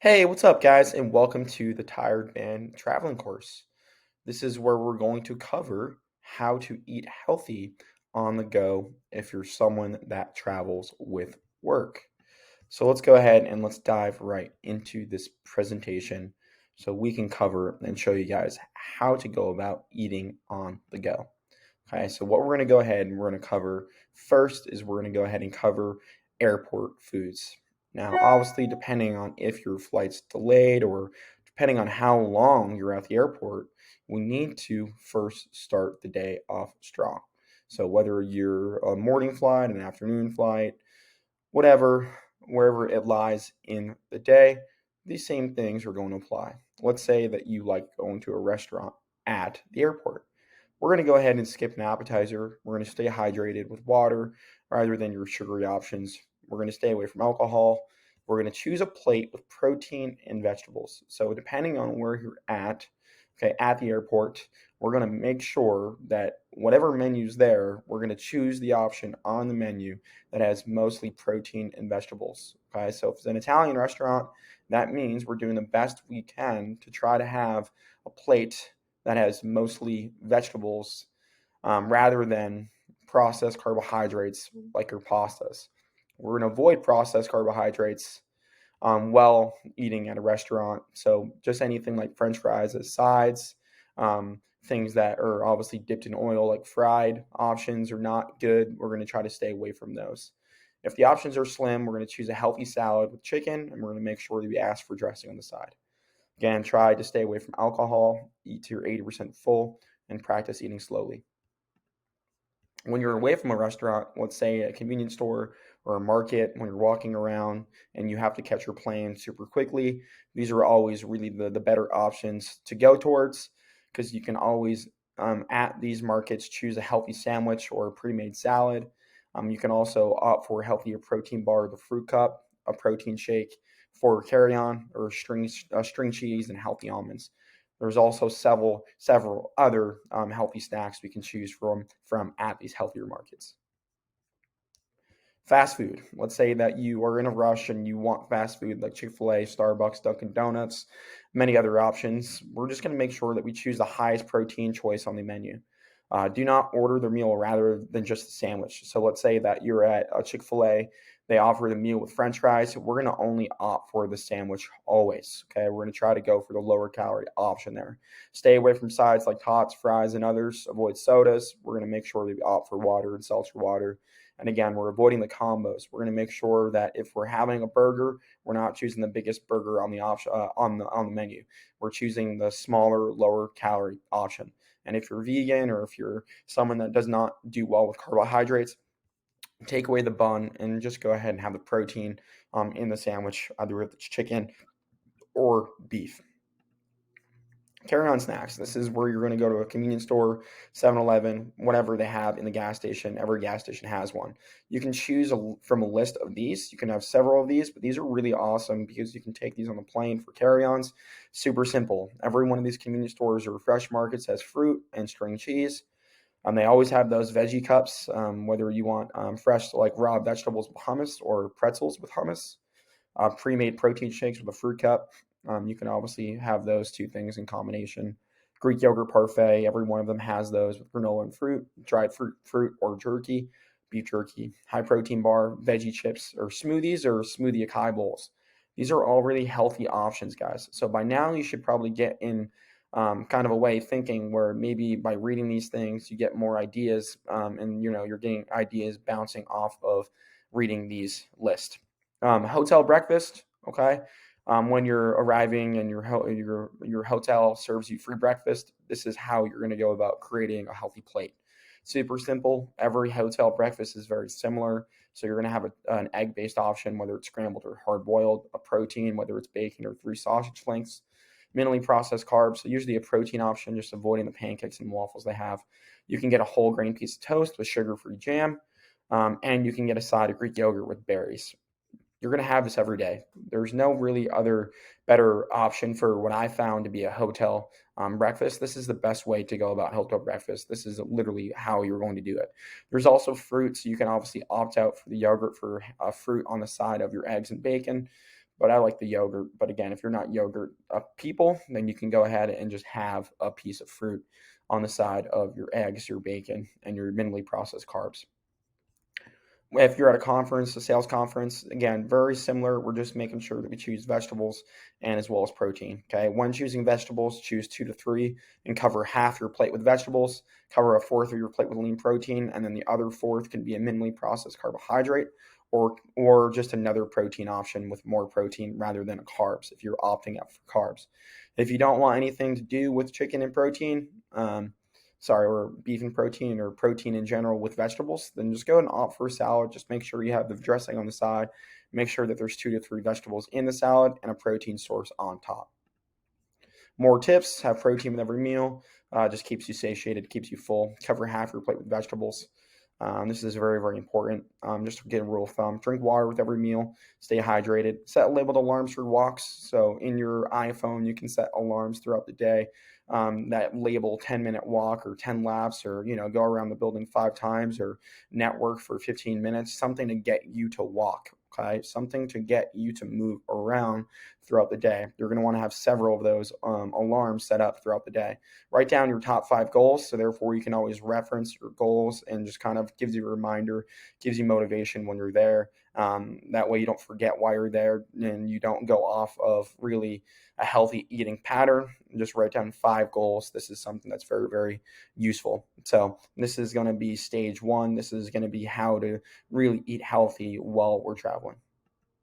Hey, what's up, guys, and welcome to the Tired Man Traveling Course. This is where we're going to cover how to eat healthy on the go if you're someone that travels with work. So let's go ahead and let's dive right into this presentation so we can cover and show you guys how to go about eating on the go. Okay, so what we're going to go ahead and we're going to cover first is we're going to go ahead and cover airport foods. Now, obviously, depending on if your flight's delayed or depending on how long you're at the airport, we need to first start the day off strong. So, whether you're a morning flight, an afternoon flight, whatever, wherever it lies in the day, these same things are going to apply. Let's say that you like going to a restaurant at the airport. We're going to go ahead and skip an appetizer. We're going to stay hydrated with water rather than your sugary options. We're going to stay away from alcohol. We're going to choose a plate with protein and vegetables. So, depending on where you're at, okay, at the airport, we're going to make sure that whatever menu's there, we're going to choose the option on the menu that has mostly protein and vegetables. Okay, so if it's an Italian restaurant, that means we're doing the best we can to try to have a plate that has mostly vegetables rather than processed carbohydrates like your pastas. We're going to avoid processed carbohydrates while eating at a restaurant. So just anything like French fries as sides, things that are obviously dipped in oil, like fried options, are not good. We're going to try to stay away from those. If the options are slim, we're going to choose a healthy salad with chicken, and we're going to make sure that we ask for dressing on the side. Again, try to stay away from alcohol, eat to your 80% full, and practice eating slowly. When you're away from a restaurant, let's say a convenience store or a market, when you're walking around and you have to catch your plane super quickly, these are always really the better options to go towards because you can always, at these markets, choose a healthy sandwich or a pre made salad. You can also opt for a healthier protein bar, the fruit cup, a protein shake for carry on, or string cheese and healthy almonds. There's also several other healthy snacks we can choose from at these healthier markets. Fast food. Let's say that you are in a rush and you want fast food like Chick-fil-A, Starbucks, Dunkin' Donuts, many other options. We're just going to make sure that we choose the highest protein choice on the menu. Do not order the meal rather than just the sandwich. So let's say that you're at a Chick-fil-A, they offer the meal with French fries. We're going to only opt for the sandwich always. Okay, we're going to try to go for the lower calorie option there. Stay away from sides like tots, fries, and others. Avoid sodas. We're going to make sure that we opt for water and seltzer water. And again, we're avoiding the combos. We're going to make sure that if we're having a burger, we're not choosing the biggest burger on the option on the menu. We're choosing the smaller, lower calorie option. And if you're vegan or if you're someone that does not do well with carbohydrates, take away the bun and just go ahead and have the protein in the sandwich, either if it's chicken or beef. Carry on snacks. This is where you're going to go to a convenience store, 7-Eleven, whatever they have in the gas station. Every gas station has one. You can choose from a list of these. You can have several of these, but these are really awesome because you can take these on the plane for carry-ons. Super simple. Every one of these convenience stores or fresh markets has fruit and string cheese. They always have those veggie cups, whether you want fresh, like raw vegetables with hummus or pretzels with hummus, pre-made protein shakes with a fruit cup. You can obviously have those two things in combination. Greek yogurt parfait, every one of them has those with granola and fruit, dried fruit or jerky, beef jerky, high protein bar, veggie chips, or smoothies or smoothie acai bowls. These are all really healthy options, guys. So by now you should probably get in kind of a way thinking where maybe by reading these things you get more ideas, and you're getting ideas bouncing off of reading these lists. Hotel breakfast, okay. When you're arriving and your hotel serves you free breakfast, this is how you're going to go about creating a healthy plate. Super simple. Every hotel breakfast is very similar. So you're going to have an egg-based option, whether it's scrambled or hard-boiled, a protein, whether it's bacon or 3 sausage links, minimally processed carbs. So usually a protein option, just avoiding the pancakes and waffles they have. You can get a whole grain piece of toast with sugar-free jam, and you can get a side of Greek yogurt with berries. You're going to have this every day. There's no really other better option for what I found to be a hotel breakfast. This is the best way to go about hotel breakfast. This is literally how you're going to do it. There's also fruit, so you can obviously opt out for the yogurt for fruit on the side of your eggs and bacon. but I like the yogurt. But again, if you're not yogurt people, then you can go ahead and just have a piece of fruit on the side of your eggs, your bacon, and your minimally processed carbs. If you're at a conference, a sales conference, again, very similar. We're just making sure that we choose vegetables and as well as protein. Okay. When choosing vegetables, choose 2 to 3 and cover half your plate with vegetables, cover a fourth of your plate with lean protein, and then the other fourth can be a minimally processed carbohydrate or just another protein option with more protein rather than carbs if you're opting out for carbs. If you don't want anything to do with chicken and protein, or beef and protein or protein in general with vegetables, then just go ahead and opt for a salad. Just make sure you have the dressing on the side. Make sure that there's 2 to 3 vegetables in the salad and a protein source on top. More tips: have protein with every meal. Just keeps you satiated, keeps you full. Cover half your plate with vegetables. This is very, very important. Just to get a rule of thumb: drink water with every meal. Stay hydrated. Set labeled alarms for walks. So in your iPhone, you can set alarms throughout the day that label 10-minute walk or 10 laps, or go around the building 5 times, or network for 15 minutes. Something to get you to walk. Okay, something to get you to move around throughout the day. You're going to want to have several of those alarms set up throughout the day. Write down your top 5 goals, so therefore you can always reference your goals and just kind of gives you a reminder, gives you motivation when you're there. That way you don't forget why you're there and you don't go off of really a healthy eating pattern. Just write down 5 goals. This is something that's very, very useful. So this is going to be stage 1. This is going to be how to really eat healthy while we're traveling.